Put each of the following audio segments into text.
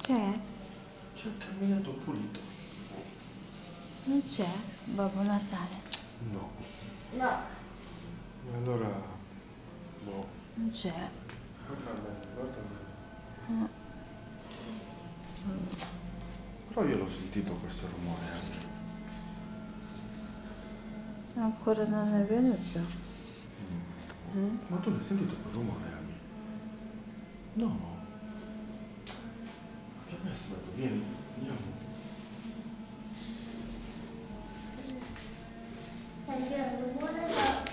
C'è? C'è il caminetto pulito. Non c'è Babbo Natale? No. No. Allora, no. Non c'è. Guarda bene, guarda bene. Però io l'ho sentito questo rumore anche. Ancora non è venuto? Ma tu l'hai sentito quel rumore anche? No. Che me aspetta, vieni, andiamo. Senti il rumore da...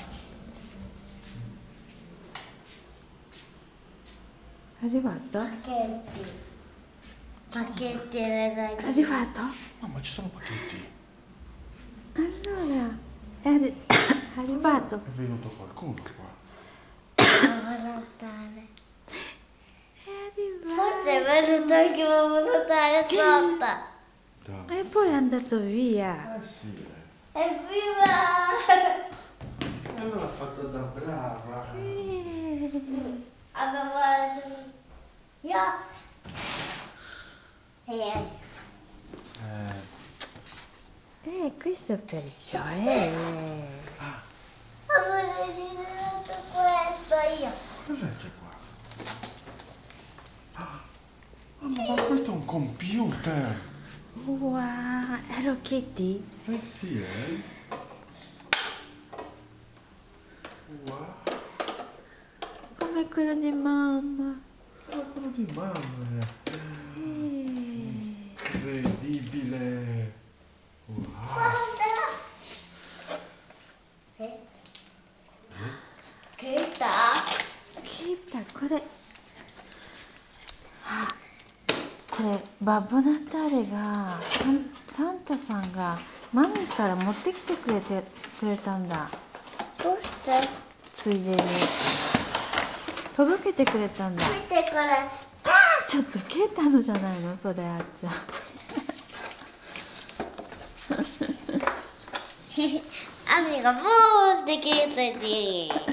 È arrivato? Pacchetti. Pacchetti, ragazzi. È arrivato? No, ma ci sono pacchetti. Allora, è arrivato. È venuto qualcuno qua. Babbo Natale. È arrivato. Forse è venuto anche Babbo Natale sotto. Dai. E poi è andato via. Sì. Evviva! E allora ha fatto da brava. Abbiamo... Io... Questo perciò, Avevo desiderato questo io. Cos'è c'è qua? Ma questo è un computer. Wow, Hello Kitty? Sì, Wow. Come quello di mamma. Ma quello di mamma. Incredibile. Wow. Guarda! Che sta? Kita,これBabbo Nataleがサンタさんがマミから持ってきてくれたんだ。どうしてついでに届けてくれたんだ。見てこれ。ちょっとケイタのじゃないのそれあっちゃん。雨がボーって消えてて。